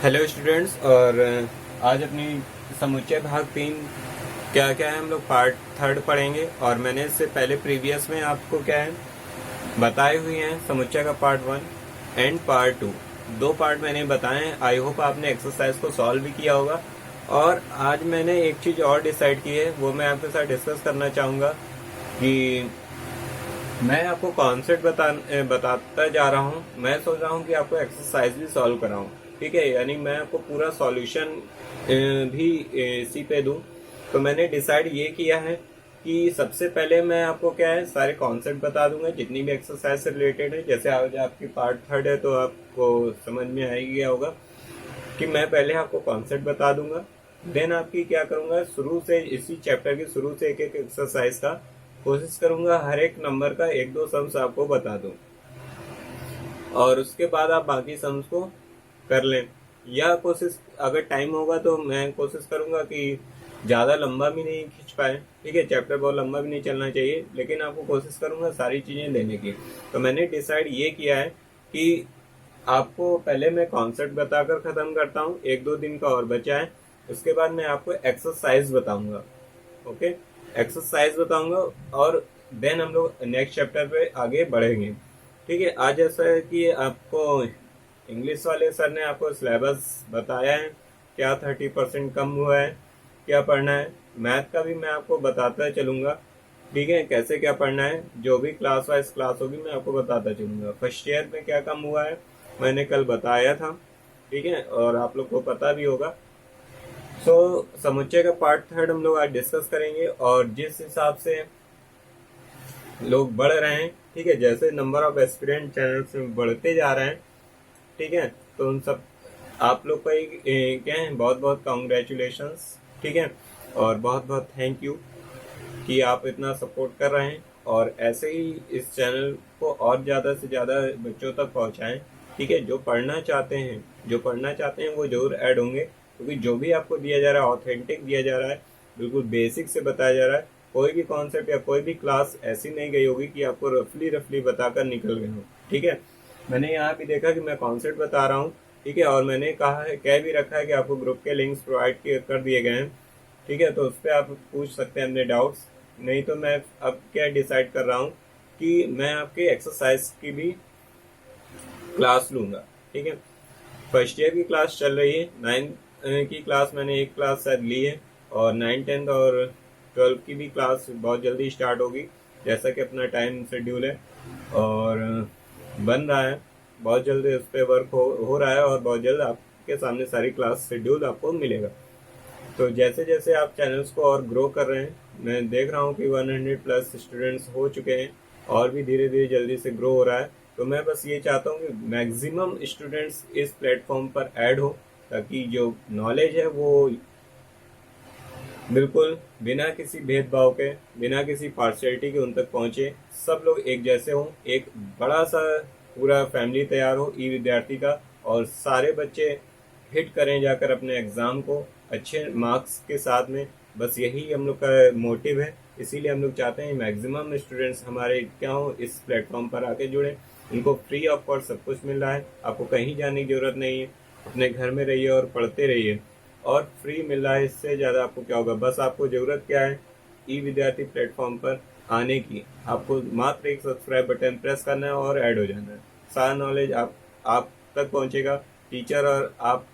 Hello students. और आज अपनी समुच्चय भाग 3 क्या क्या है हम लोग पार्ट 3 पढ़ेंगे। और मैंने इससे पहले प्रीवियस में आपको क्या है बताए हुए हैं समुच्चय का पार्ट 1 एंड पार्ट 2। दो पार्ट मैंने बताए हैं। आई होप आपने एक्सरसाइज को सॉल्व भी किया होगा। और आज मैंने एक चीज़ और डिसाइड की है, वो मैं आपके साथ डिस्कस करना चाहूँगा कि मैं आपको कॉन्सेप्ट बताता जा रहा हूँ। मैं सोच रहा हूँ कि आपको एक्सरसाइज भी सॉल्व कराऊँ, ठीक है। यानी मैं आपको पूरा सॉल्यूशन भी इसी पे दूँ। तो मैंने डिसाइड ये किया है कि सबसे पहले मैं आपको क्या है सारे कॉन्सेप्ट बता दूंगा जितनी भी एक्सरसाइज से रिलेटेड है। जैसे आज आपकी पार्ट 3 है तो आपको समझ में आ ही गया होगा कि मैं पहले आपको कॉन्सेप्ट बता दूंगा। देन आपकी क्या करूंगा, शुरू से इसी चैप्टर के शुरू से एक एक एक्सरसाइज का कोशिश करूंगा हर एक नंबर का एक दो सम्स आपको बता दूं, और उसके बाद आप बाकी सम्स को कर लें। या कोशिश अगर टाइम होगा तो मैं कोशिश करूंगा कि ज़्यादा लंबा भी नहीं खींच पाए, ठीक है। चैप्टर बहुत लंबा भी नहीं चलना चाहिए, लेकिन आपको कोशिश करूंगा सारी चीज़ें देने की। तो मैंने डिसाइड ये किया है कि आपको पहले मैं कॉन्सेप्ट बताकर ख़त्म करता हूँ, एक दो दिन का और बचा है। उसके बाद मैं आपको एक्सरसाइज बताऊंगा, ओके। एक्सरसाइज बताऊंगा और देन हम लोग नेक्स्ट चैप्टर पे आगे बढ़ेंगे, ठीक है। आज जैसा है कि आपको इंग्लिश वाले सर ने आपको सिलेबस बताया है, क्या 30% कम हुआ है, क्या पढ़ना है। मैथ का भी मैं आपको बताता चलूंगा, ठीक है, कैसे क्या पढ़ना है। जो भी क्लास वाइज क्लास होगी मैं आपको बताता चलूंगा। फर्स्ट ईयर में क्या कम हुआ है मैंने कल बताया था, ठीक है, और आप लोग को पता भी होगा। सो समुच्चय का पार्ट 3 हम लोग आज डिस्कस करेंगे। और जिस हिसाब से लोग बढ़ रहे हैं, ठीक है, जैसे नंबर ऑफ एस्पिरेंट चैनल्स में बढ़ते जा रहे हैं, ठीक है, तो उन सब आप लोग का क्या है बहुत बहुत कॉन्ग्रेचुलेशंस, ठीक है। और बहुत बहुत थैंक यू कि आप इतना सपोर्ट कर रहे हैं। और ऐसे ही इस चैनल को और ज़्यादा से ज़्यादा बच्चों तक पहुंचाएं, ठीक है। जो पढ़ना चाहते हैं वो जरूर ऐड होंगे, क्योंकि जो भी आपको दिया जा रहा है ऑथेंटिक दिया जा रहा है, बिल्कुल बेसिक से बताया जा रहा है। कोई भी कॉन्सेप्ट या कोई भी क्लास ऐसी नहीं गई होगी कि आपको रफली रफली बताकर निकल गए हो, ठीक है। मैंने यहाँ भी देखा कि मैं कॉन्सेप्ट बता रहा हूँ, ठीक है, और मैंने कहा है कह भी रखा है कि आपको ग्रुप के लिंक्स प्रोवाइड कर दिए गए हैं, ठीक है। तो उस पर आप पूछ सकते हैं अपने डाउट्स। नहीं तो मैं अब क्या डिसाइड कर रहा हूँ कि मैं आपके एक्सरसाइज की भी क्लास लूंगा, ठीक है। फर्स्ट ईयर की क्लास चल रही है, 9 की क्लास मैंने एक क्लास शायद ली है, और 9, 10 और 12 की भी क्लास बहुत जल्दी स्टार्ट होगी, जैसा कि अपना टाइम शेड्यूल है और बन रहा है। बहुत जल्दी उस पर वर्क हो रहा है और बहुत जल्द आपके सामने सारी क्लास शेड्यूल आपको मिलेगा। तो जैसे जैसे आप चैनल्स को और ग्रो कर रहे हैं, मैं देख रहा हूँ कि 100 प्लस स्टूडेंट्स हो चुके हैं और भी धीरे धीरे जल्दी से ग्रो हो रहा है। तो मैं बस ये चाहता हूँ कि मैक्सिमम स्टूडेंट्स इस प्लेटफॉर्म पर ऐड हो, ताकि जो नॉलेज है वो बिल्कुल बिना किसी भेदभाव के, बिना किसी पार्शियलिटी के उन तक पहुंचे। सब लोग एक जैसे हों, एक बड़ा सा पूरा फैमिली तैयार हो ई विद्यार्थी का, और सारे बच्चे हिट करें जाकर अपने एग्जाम को अच्छे मार्क्स के साथ में। बस यही हम लोग का मोटिव है। इसीलिए हम लोग चाहते हैं मैक्सिमम स्टूडेंट्स हमारे क्या हो, इस प्लेटफॉर्म पर आके जुड़े। उनको फ्री ऑफ कॉस्ट सब कुछ मिल रहा है, आपको कहीं जाने की जरूरत नहीं है, अपने घर में रहिए और पढ़ते रहिए, और फ्री मिल रहा है। इससे ज़्यादा आपको क्या होगा, बस आपको ज़रूरत क्या है, ई विद्यार्थी प्लेटफॉर्म पर आने की। आपको मात्र एक सब्सक्राइब बटन प्रेस करना है और ऐड हो जाना है। सारा नॉलेज आप तक पहुंचेगा। टीचर और आप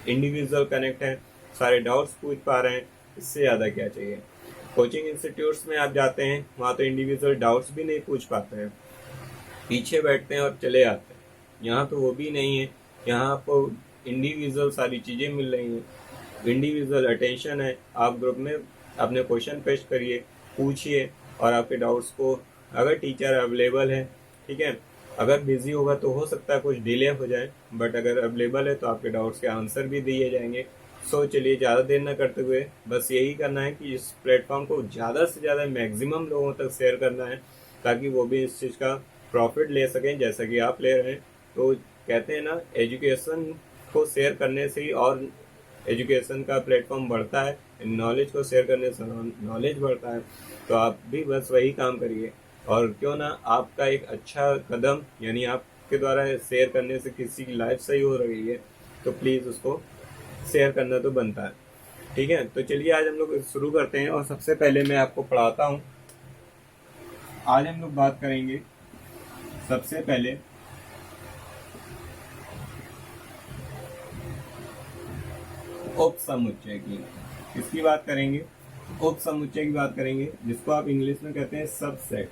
इंडिविजुअल कनेक्ट हैं, सारे डाउट्स पूछ पा रहे हैं, इससे ज़्यादा क्या चाहिए। कोचिंग इंस्टीट्यूट्स में आप जाते हैं, वहाँ तो इंडिविजुअल डाउट्स भी नहीं पूछ पाते हैं, पीछे बैठते हैं और चले आते हैं। यहाँ तो वो भी नहीं है, यहाँ आपको इंडिविजुअल सारी चीज़ें मिल रही हैं, इंडिविजुअल अटेंशन है। आप ग्रुप में अपने क्वेश्चन पेश करिए, पूछिए, और आपके डाउट्स को अगर टीचर अवेलेबल है, ठीक है, अगर बिजी होगा तो हो सकता है कुछ डिले हो जाए, बट अगर अवेलेबल है तो आपके डाउट्स के आंसर भी दिए जाएंगे। सो चलिए ज़्यादा देर न करते हुए बस यही करना है कि इस प्लेटफॉर्म को ज़्यादा से ज़्यादा मैक्सिमम लोगों तक शेयर करना है, ताकि वो भी इस चीज़ का प्रॉफिट ले सकें जैसा कि आप ले रहे हैं। तो कहते हैं ना, एजुकेशन को शेयर करने से ही और एजुकेशन का प्लेटफॉर्म बढ़ता है, नॉलेज को शेयर करने से नॉलेज बढ़ता है। तो आप भी बस वही काम करिए, और क्यों ना आपका एक अच्छा कदम, यानी आपके द्वारा शेयर करने से किसी की लाइफ सही हो रही है, तो प्लीज उसको शेयर करना तो बनता है। ठीक है, तो चलिए आज हम लोग शुरू करते हैं और सबसे पहले मैं आपको पढ़ाता हूँ। आज हम लोग बात करेंगे सबसे पहले उपसमुच्चय की। किसकी बात करेंगे? उपसमुच्चय की बात करेंगे, जिसको आप इंग्लिश में कहते हैं सबसेट।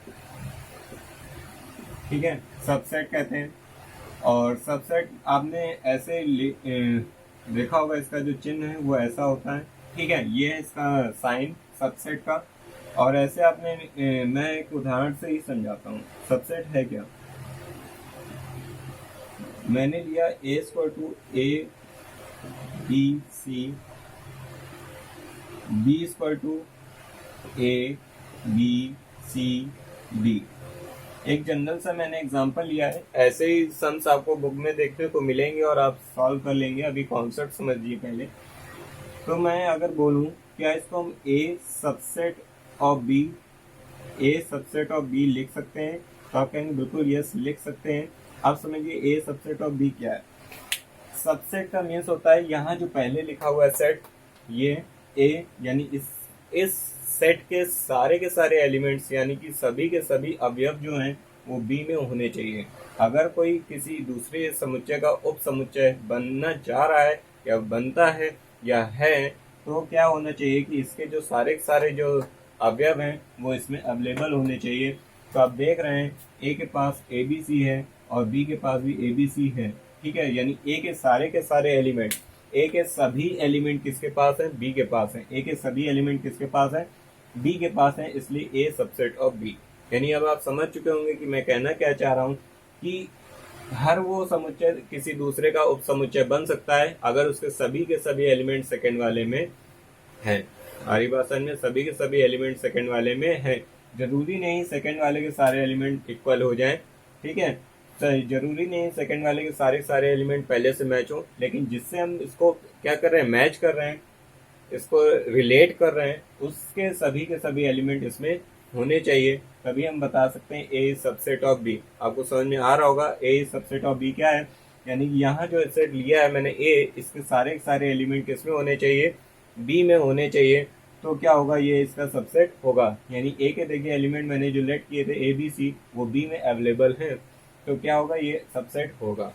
ठीक है, सबसेट कहते हैं। और सबसेट आपने ऐसे देखा होगा, इसका जो चिन्ह है वो ऐसा होता है। ठीक है, ये है इसका साइन सबसेट का। और ऐसे आपने मैं एक उदाहरण से ही समझाता हूँ सबसेट है क्या। मैंने लिया A B C, B A B C D। एक जनरल सा मैंने एग्जांपल लिया है, ऐसे ही सम्स आपको बुक में देखने को मिलेंगे और आप सॉल्व कर लेंगे। अभी कॉन्सेप्ट समझिए पहले। तो मैं अगर बोलूं क्या इसको हम A subset of B, A subset of B लिख सकते हैं, तो आप कहेंगे बिल्कुल यस लिख सकते हैं। आप समझिए A सबसेट ऑफ B क्या है। सबसेट का मीन्स होता है यहाँ जो पहले लिखा हुआ है सेट, ये A यानी इस सेट के सारे एलिमेंट्स यानी कि सभी के सभी अवयव जो हैं वो B में होने चाहिए। अगर कोई किसी दूसरे समुच्चय का उप समुच्चय बनना चाह रहा है या बनता है या है, तो क्या होना चाहिए कि इसके जो सारे जो अवयव हैं वो इसमें अवेलेबल होने चाहिए। तो आप देख रहे हैं A के पास ABC है और B के पास भी ABC है। ठीक है, यानी A के सारे एलिमेंट, A के सभी एलिमेंट किसके पास है? B के पास है। A के सभी एलिमेंट किसके पास है? B के पास है, इसलिए A सबसेट ऑफ B। यानी अब आप समझ चुके होंगे कि मैं कहना क्या चाह रहा हूँ कि हर वो समुच्चय किसी दूसरे का उप समुच्चय बन सकता है अगर उसके सभी के सभी एलिमेंट सेकंड वाले में है। आर्यभाषण में सभी के सभी एलिमेंट सेकंड वाले में है। जरूरी नहीं सेकंड वाले के सारे एलिमेंट इक्वल हो जाएं। ठीक है, जरूरी नहीं सेकंड वाले के सारे एलिमेंट पहले से मैच हो, लेकिन जिससे हम इसको क्या कर रहे हैं, मैच कर रहे हैं, इसको रिलेट कर रहे हैं, उसके सभी के सभी एलिमेंट इसमें होने चाहिए, तभी हम बता सकते हैं A सबसेट ऑफ B। आपको समझ में आ रहा होगा A सबसेट ऑफ B क्या है। यानी यहाँ जो सेट लिया है मैंने A, इसके सारे एलिमेंट किसमें होने चाहिए? B में होने चाहिए। तो क्या होगा, ये इसका सबसेट होगा। यानी A के देखिए एलिमेंट मैंने जो लेट किए थे ABC, वो B में अवेलेबल है, तो क्या होगा, ये सबसेट होगा।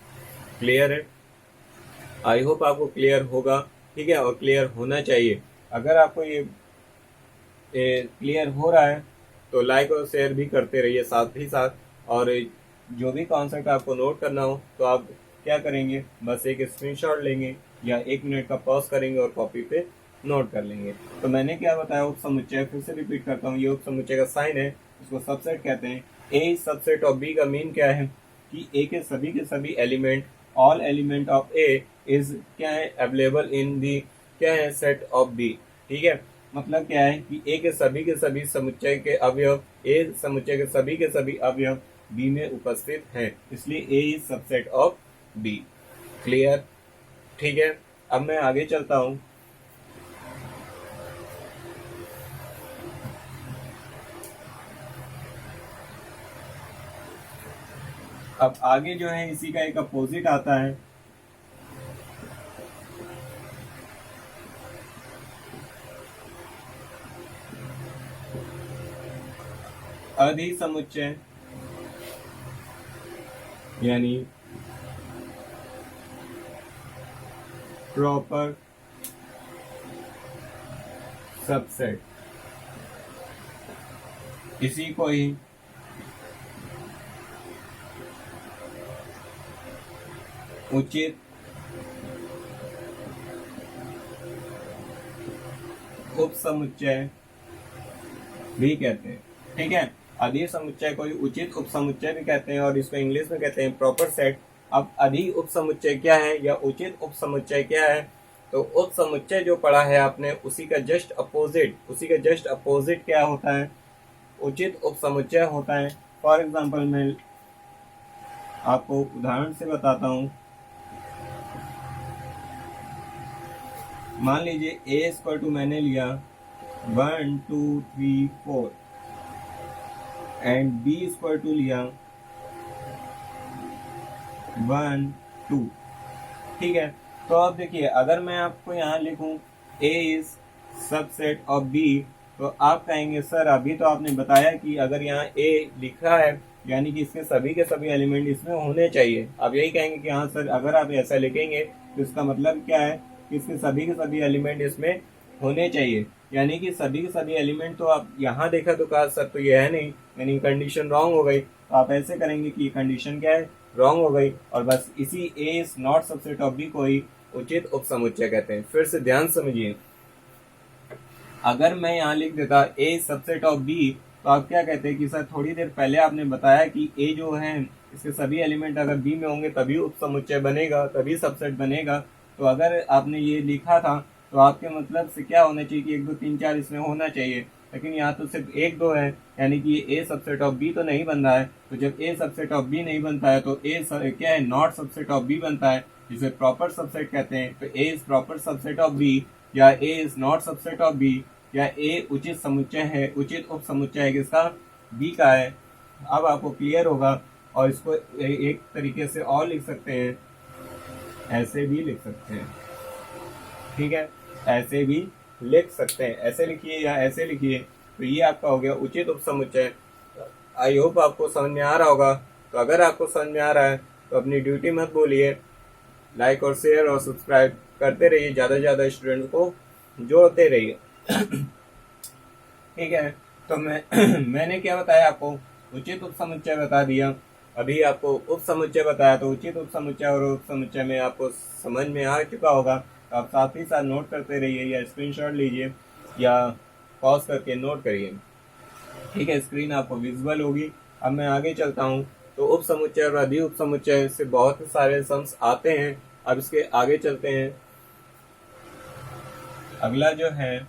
क्लियर है? आई होप आपको क्लियर होगा। ठीक है, और क्लियर होना चाहिए। अगर आपको ये क्लियर हो रहा है तो लाइक और शेयर भी करते रहिए साथ ही साथ। और जो भी कॉन्सेप्ट आपको नोट करना हो तो आप क्या करेंगे, बस एक स्क्रीनशॉट लेंगे या 1 मिनट का पॉज करेंगे और कॉपी पे नोट कर लेंगे। तो मैंने क्या बताया, उप समुच्चय, फिर से रिपीट करता हूँ, ये उप समुच्चय का साइन है, इसको सबसेट कहते हैं। A सबसेट ऑफ B का मीन क्या है कि A के सभी element, all element of A is क्या है, अवेलेबल इन दी क्या है, सेट ऑफ B। ठीक है, मतलब क्या है कि A के सभी समुच्चय के अवयव, A समुच्चय के सभी अवयव B में उपस्थित हैं, इसलिए A is subset of B। Clear? ठीक है, अब मैं आगे चलता हूं। अब आगे जो है इसी का एक अपोजिट आता है, अधिसमुच्चय, यानी प्रॉपर सबसेट। इसी को ही उचित उपसमुच्चय भी कहते हैं। ठीक है, अधि समुच्चय को ही उचित उपसमुच्चय भी कहते हैं और इसको इंग्लिश में कहते हैं प्रॉपर सेट। अब अधि उपसमुच्चय क्या है या उचित उपसमुच्चय क्या है? तो उपसमुच्चय जो पढ़ा है आपने उसी का जस्ट अपोजिट क्या होता है? उचित उपसमुच्चय होता है। फॉर एग्जाम्पल मैं आपको उदाहरण से बताता हूं। मान लीजिए A इक्वल टू मैंने लिया 1 2 3 4 एंड B इक्वल टू लिया 1 2। ठीक है, तो अब देखिए, अगर मैं आपको यहाँ लिखूं A is subset of B, तो आप कहेंगे सर अभी तो आपने बताया कि अगर यहाँ A लिखा है यानी कि इसके सभी के सभी एलिमेंट इसमें होने चाहिए। आप यही कहेंगे कि हाँ सर, अगर आप ऐसा लिखेंगे तो इसका मतलब क्या है कि इसके सभी के सभी एलिमेंट इसमें होने चाहिए, यानी कि सभी के सभी एलिमेंट। तो आप यहाँ देखा तो कहा सर तो ये है नहीं, यानी कंडीशन रॉन्ग हो गई। तो आप ऐसे करेंगे कि कंडीशन क्या है, रॉन्ग हो गई, और बस इसी A is not subset of B को ही उचित उपसमुच्चय कहते हैं। फिर से ध्यान समझिए, अगर मैं यहाँ लिख देता A सबसेट ऑफ B, तो आप क्या कहते हैं कि सर थोड़ी देर पहले आपने बताया कि A जो है इसके सभी एलिमेंट अगर B में होंगे तभी उपसमुच्चय बनेगा, तभी सबसेट बनेगा। तो अगर आपने ये लिखा था तो आपके मतलब से क्या होना चाहिए कि 1 2 3 4 इसमें होना चाहिए, लेकिन यहाँ तो सिर्फ 1 2 है, यानी कि ये A सबसेट ऑफ B तो नहीं बन रहा है। तो जब A सबसेट ऑफ B नहीं बनता है तो A क्या है, नॉट सबसेट ऑफ B बनता है, जिसे प्रॉपर सबसेट कहते हैं। तो A is proper subset of B, या A is not subset of B, या A उचित समुच्चय है, उचित उप समुच्चय है किसका, B का है। अब आपको क्लियर होगा, और इसको एक तरीके से और लिख सकते हैं, ऐसे भी लिख सकते हैं, ठीक है, ऐसे भी लिख सकते हैं, ऐसे लिखिए या ऐसे लिखिए। तो ये आपका हो गया उचित उप समुच्चय। आई होप आपको समझ में आ रहा होगा। तो अगर आपको समझ में आ रहा है तो अपनी ड्यूटी मत बोलिए, लाइक और शेयर और सब्सक्राइब करते रहिए, ज़्यादा से ज़्यादा स्टूडेंट को जोड़ते रहिए। ठीक है, तो मैंने क्या बताया आपको, उचित उप समुच्चय बता दिया, अभी आपको उप समुच्चय बताया। तो उचित उप समुच्चय और उप समुच्चय में आपको समझ में आ चुका होगा। तो आप साथ ही साथ नोट करते रहिए, या स्क्रीनशॉट लीजिए या पॉज करके नोट करिए। ठीक है, स्क्रीन आपको विजुअल होगी। अब मैं आगे चलता हूँ। तो उप समुच्चय और अधि उप समुच्चय से बहुत सारे सम्स आते हैं। अब इसके आगे चलते हैं। अगला जो है,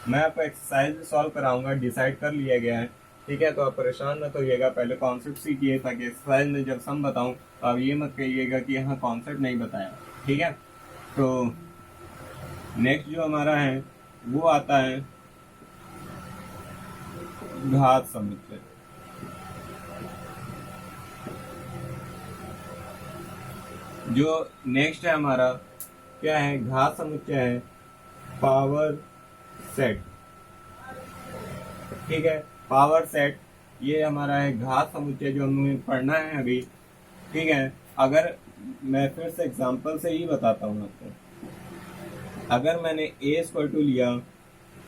मैं आपको एक्सरसाइज सॉल्व कराऊंगा, डिसाइड कर लिया गया है। ठीक है, तो आप परेशान मत होइएगा, पहले कॉन्सेप्ट सीखिए, ताकि एक्सरसाइज में जब सम बताऊं तो आप ये मत कहिएगा कि यहाँ कॉन्सेप्ट नहीं बताया। ठीक है, तो नेक्स्ट जो हमारा है वो आता है घात समुच्चय। जो नेक्स्ट है हमारा क्या है, घात समुच्चय है, पावर सेट। ठीक है, पावर सेट ये हमारा है घात समुच्चय, जो हमें पढ़ना है अभी। ठीक है, अगर मैं फिर से एग्जांपल से ही बताता हूँ आपको। अगर मैंने a स्क्वायर टू लिया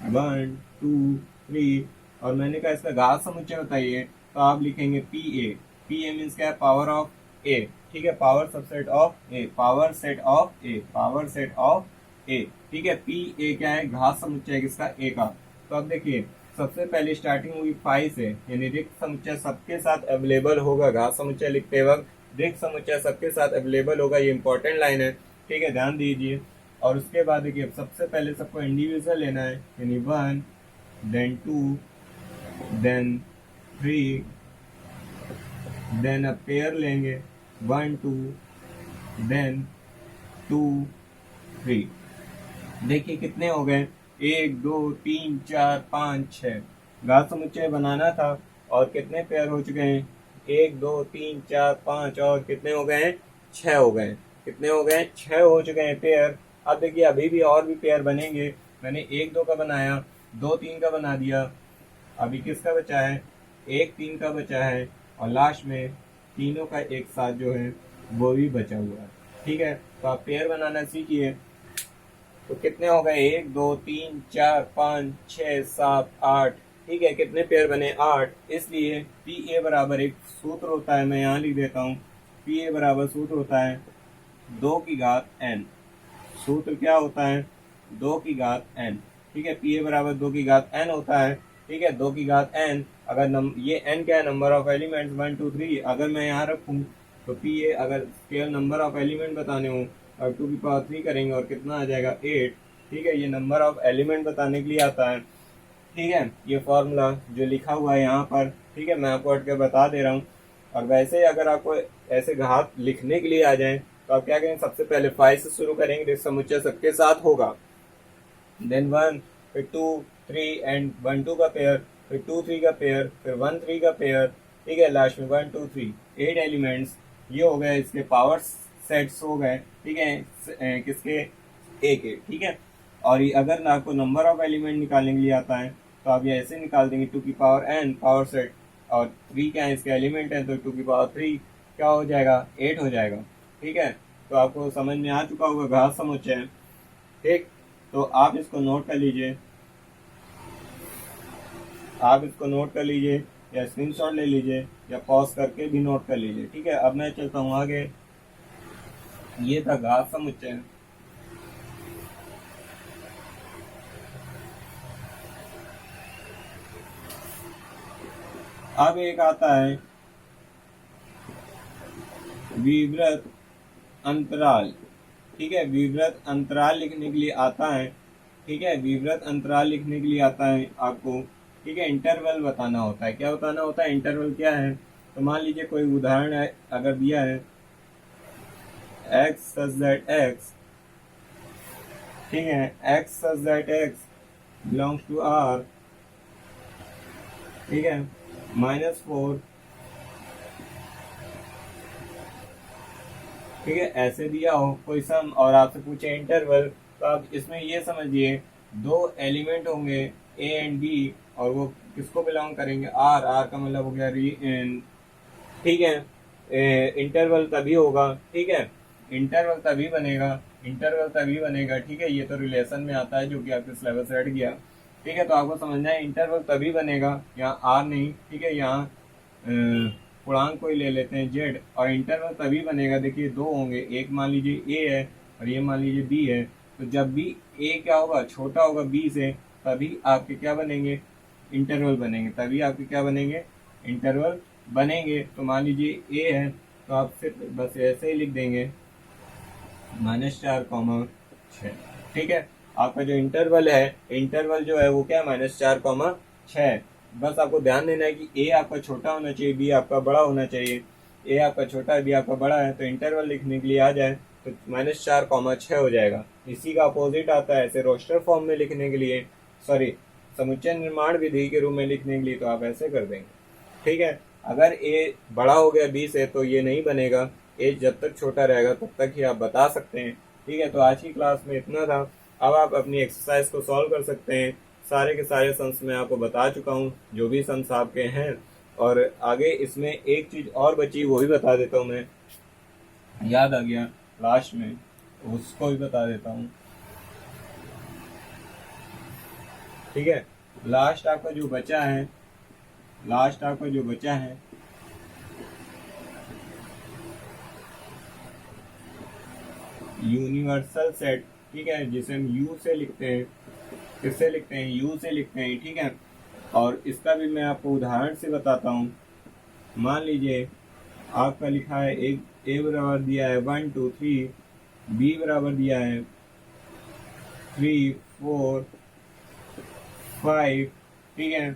1 2 3 और मैंने कहा इसका घात समुच्चय बताइए, तो आप लिखेंगे pa मीन्स क्या है, पावर ऑफ a। ठीक है, power subset of a, power set of a, power set of a। ठीक है, pa क्या है, घात समुच्चय किसका, a का। तो अब देखिए, सबसे पहले स्टार्टिंग हुई 5 से, यानी रिक्त समुच्चय सबके साथ अवेलेबल होगा। घात समुच्चय लिखते वक्त रिक्त समुच्चय सबके साथ अवेलेबल होगा, ये इंपॉर्टेंट लाइन है। ठीक है, ध्यान दीजिए। और उसके बाद देखिए, सबसे पहले सबको इंडिविजुअल लेना है, यानी 1 देन 2 देन 3 देन अब पेयर लेंगे 1 2 देन 2 3। देखिए कितने हो गए, 1 2 3 4 5 6। घात समुच्चय बनाना था और कितने पेयर हो चुके हैं, 1 2 3 4 5 और कितने हो गए हैं, 6 हो गए। कितने हो गए, 6 हो चुके हैं पेयर। अब देखिए अभी भी और भी पेयर बनेंगे। मैंने 1 2 का बनाया, 2 3 का बना दिया, अभी किसका बचा है, 1 3 का बचा है, और लास्ट में तीनों का एक साथ जो है वो भी बचा हुआ है। ठीक है, तो आप पेयर बनाना सीखिए। तो कितने हो गए, 1 2 3 4 5 6 7 8। ठीक है, कितने पेयर बने, 8। इसलिए Pa बराबर एक सूत्र होता है, मैं यहाँ लिख देता हूँ। Pa बराबर सूत्र होता है 2 की घात n। सूत्र क्या होता है, 2 की घात n। ठीक है, Pa बराबर 2 की घात n होता है। ठीक है, 2 की घात n। अगर ये n क्या है, नंबर ऑफ एलिमेंट्स 1 2 3। अगर मैं यहाँ रखूँ तो Pa अगर स्केल नंबर ऑफ एलिमेंट बताने हो और 2 की पावर 3 करेंगे और कितना आ जाएगा, 8। ठीक है, ये नंबर ऑफ एलिमेंट बताने के लिए आता है। ठीक है, ये फॉर्मूला जो लिखा हुआ है यहाँ पर, ठीक है, मैं आपको हट के बता दे रहा हूँ। और वैसे अगर आपको ऐसे घात लिखने के लिए आ जाए तो आप क्या करेंगे, सबसे पहले 5 से शुरू करेंगे, समुच्चय सबके साथ होगा, देन 1 फिर 2 3 एंड 1 2 का पेयर, फिर 2 3 का पेयर, फिर 1 3 का पेयर। ठीक है, लास्ट में 1 2 3 8 एलिमेंट्स। ये हो गए इसके पावर सेट्स हो गए। ठीक है, किसके, ए के, ठीक है। और ये अगर ना आपको नंबर ऑफ एलिमेंट निकालने के लिए आता है तो आप ये ऐसे निकाल देंगे 2 की पावर n पावर सेट, और 3 क्या है इसके एलिमेंट है, तो 2 की पावर 3 क्या हो जाएगा, 8 हो जाएगा, ठीक है। तो आपको समझ में आ चुका होगा घात समुच्चय, ठीक। तो आप इसको नोट कर लीजिए, आप इसको नोट कर लीजिए या स्क्रीनशॉट ले लीजिए या पॉज करके भी नोट कर लीजिए, ठीक है। अब मैं चलता हूँ आगे। ये था घात समुच्चय। अब एक आता है विवृत अंतराल, ठीक है। विवृत अंतराल लिखने के लिए आता है, ठीक है। विवृत अंतराल लिखने के लिए आता है आपको, ठीक है। इंटरवल बताना होता है। क्या बताना होता है, इंटरवल क्या है। तो मान लीजिए कोई उदाहरण है अगर दिया है x such that x, ठीक है, x such that x belongs to R, ठीक है, -4, ठीक है, ऐसे दिया हो कोई सम और आपसे पूछे इंटरवल, तो आप इसमें ये समझिए 2 एलिमेंट होंगे a एंड b और वो किसको बिलोंग करेंगे, r। r का मतलब हो गया ठीक है। इंटरवल तभी होगा, ठीक है, इंटरवल तभी बनेगा, इंटरवल तभी बनेगा, ठीक है। ये तो रिलेशन में आता है जो कि आपके सिलेबस से हट गया, ठीक है। तो आपको समझना है इंटरवल तभी बनेगा, यहाँ r नहीं, ठीक है, यहाँ पूर्णांक कोई ले लेते हैं z, और इंटरवल तभी बनेगा, देखिए 2 होंगे, एक मान लीजिए a है और ये मान लीजिए b है। तो जब भी a क्या होगा, छोटा होगा b से, तभी आपके क्या बनेंगे, इंटरवल बनेंगे, तभी आपके क्या बनेंगे, इंटरवल बनेंगे। तो मान लीजिए a है तो आप सिर्फ बस ऐसे ही लिख देंगे -4,6, ठीक है। आपका जो इंटरवल है, इंटरवल जो है वो क्या है, -4,6। बस आपको ध्यान देना है कि ए आपका छोटा होना चाहिए, बी आपका बड़ा होना चाहिए। ए आपका छोटा है, बी आपका बड़ा है, तो इंटरवल लिखने के लिए आ जाए तो -4,6 हो जाएगा। इसी का अपोजिट आता है ऐसे रोस्टर फॉर्म में लिखने के लिए, सॉरी समुच्चय निर्माण विधि के रूप में लिखने के लिए, तो आप ऐसे कर देंगे, ठीक है। अगर ए बड़ा हो गया बी से तो ये नहीं बनेगा, ए जब तक छोटा रहेगा तब तक ही आप बता सकते हैं, ठीक है। तो आज की क्लास में इतना था। अब आप अपनी एक्सरसाइज को सॉल्व कर सकते हैं। सारे के सारे सम्स मैं आपको बता चुका हूँ, जो भी सम्स आपके हैं, और आगे इसमें एक चीज और बची वो भी बता देता हूँ मैं, याद आ गया लास्ट में, उसको भी बता देता हूँ, ठीक है। लास्ट आपका जो बचा है, लास्ट आपका जो बचा है यूनिवर्सल सेट, ठीक है, जिसे हम यू से लिखते हैं, किससे लिखते हैं, यू से लिखते हैं, ठीक है। और इसका भी मैं आपको उदाहरण से बताता हूँ। मान लीजिए आपका लिखा है एक ए बराबर दिया है 1 2 3, बी बराबर दिया है 3 4 5, ठीक है।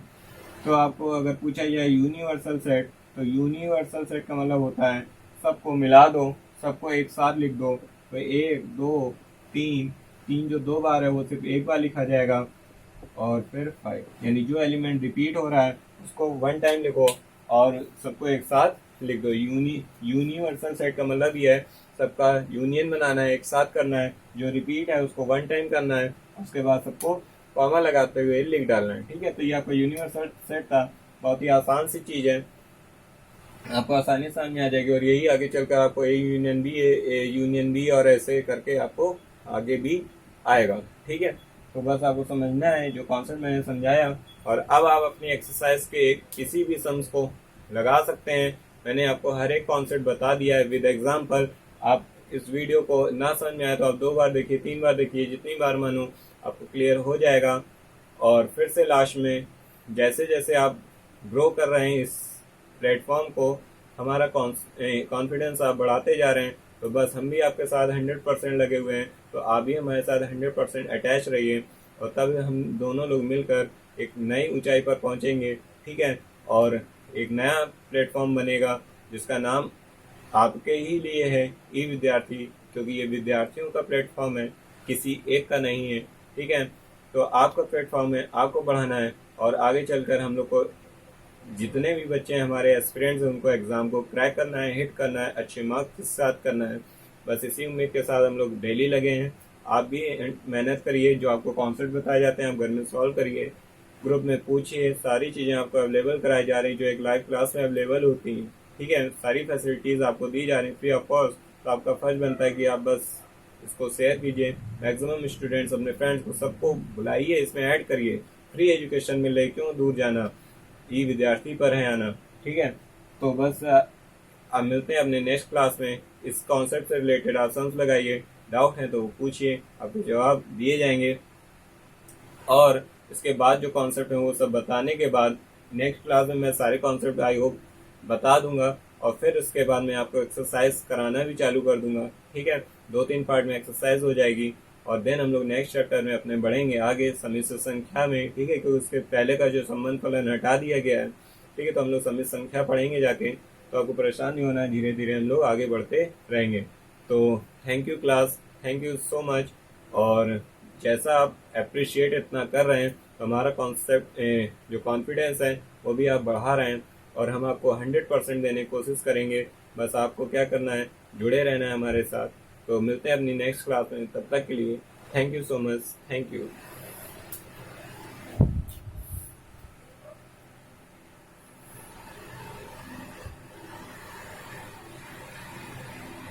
तो आपको अगर पूछा जाए यूनिवर्सल सेट, तो यूनिवर्सल सेट का मतलब होता है सबको मिला दो, सबको एक साथ लिख दो। तो 1 2 3, 3 जो 2 बार है वो सिर्फ एक बार लिखा जाएगा, और फिर 5, यानी जो एलिमेंट रिपीट हो रहा है उसको 1 टाइम लिखो और सबको एक साथ लिख दो। यूनिवर्सल सेट का मतलब ये है सबका यूनियन बनाना है, एक साथ करना है, जो रिपीट है उसको 1 टाइम करना है, उसके बाद सबको कॉमा लगाते हुए लिख डालना है, ठीक है। तो ये आपका यूनिवर्सल सेट था, बहुत ही आसान सी चीज है, आपको आसानी से समझ में आ जाएगी, और यही आगे चलकर आपको ए यूनियन बी और ऐसे करके आपको आगे भी आएगा, ठीक है। तो बस आपको समझना है जो कॉन्सेप्ट मैंने समझाया, और अब आप अपनी एक्सरसाइज के किसी भी सम्स को लगा सकते हैं। मैंने आपको हर एक कॉन्सेप्ट बता दिया है विद एग्जाम्पल। आप इस वीडियो को ना समझ में आए तो आप 2 बार देखिए, 3 बार देखिए, जितनी बार मानो आपको क्लियर हो जाएगा। और फिर से लास्ट में, जैसे जैसे आप ग्रो कर रहे हैं इस प्लेटफॉर्म को, हमारा कॉन्फिडेंस आप बढ़ाते जा रहे हैं, तो बस हम भी आपके साथ 100% लगे हुए हैं, तो आप भी हमारे साथ 100% अटैच रहिए, और तब हम दोनों लोग मिलकर एक नई ऊंचाई पर पहुंचेंगे, ठीक है। और एक नया प्लेटफॉर्म बनेगा जिसका नाम आपके ही लिए है, ई विद्यार्थी, क्योंकि ये विद्यार्थियों का प्लेटफॉर्म है, किसी एक का नहीं है, ठीक है। तो आपका प्लेटफॉर्म है, आपको बढ़ाना है, और आगे चलकर हम लोग को जितने भी बच्चे हैं हमारे एस्पिरेंट्स हैं उनको एग्जाम को क्रैक करना है, हिट करना है, अच्छे मार्क्स के साथ करना है, बस इसी उम्मीद के साथ हम लोग डेली लगे हैं। आप भी मेहनत करिए, जो आपको कॉन्सेप्ट बताए जाते हैं आप घर में सॉल्व करिए, ग्रुप में पूछिए, सारी चीज़ें आपको अवेलेबल कराई जा रही जो एक लाइव क्लास में अवेलेबल होती हैं। ठीक है, सारी फैसिलिटीज़ आपको दी जा रही फ्री ऑफ कॉस्ट। तो आपका फर्ज बनता है कि आप बस इसको शेयर कीजिए, मैक्सिमम स्टूडेंट्स अपने फ्रेंड्स को सबको बुलाइए, इसमें ऐड करिए। फ्री एजुकेशन मिल रही, क्यों दूर जाना, ई विद्यार्थी पर है आना। ठीक है, तो बस अब मिलते हैं अपने नेक्स्ट क्लास में। इस कॉन्सेप्ट से रिलेटेड आप सम्स लगाइए, डाउट है तो पूछिए, आपको जवाब दिए जाएंगे। और इसके बाद जो कॉन्सेप्ट है वो सब बताने के बाद नेक्स्ट क्लास में मैं सारे कॉन्सेप्ट आई होप बता दूंगा, और फिर उसके बाद मैं आपको एक्सरसाइज कराना भी चालू कर दूंगा। ठीक है, 2-3 पार्ट में एक्सरसाइज हो जाएगी, और देन हम लोग नेक्स्ट चैप्टर में अपने बढ़ेंगे आगे समिश्र संख्या में। ठीक है, क्योंकि उसके पहले का जो संबंध फलन हटा दिया गया है। ठीक है, तो हम लोग समिश्र संख्या पढ़ेंगे जाके, तो आपको परेशान नहीं होना है, धीरे धीरे हम लोग आगे बढ़ते रहेंगे। तो thank you class, thank you so much. और जैसा आप अप्रिशिएट इतना कर रहे हैं, तो हमारा कॉन्सेप्ट जो कॉन्फिडेंस है वो भी आप बढ़ा रहे हैं, और हम आपको 100% देने की कोशिश करेंगे। बस आपको क्या करना है, जुड़े रहना है हमारे साथ। तो मिलते हैं अपनी नेक्स्ट क्लास में, तब तक के लिए thank you so much, thank you.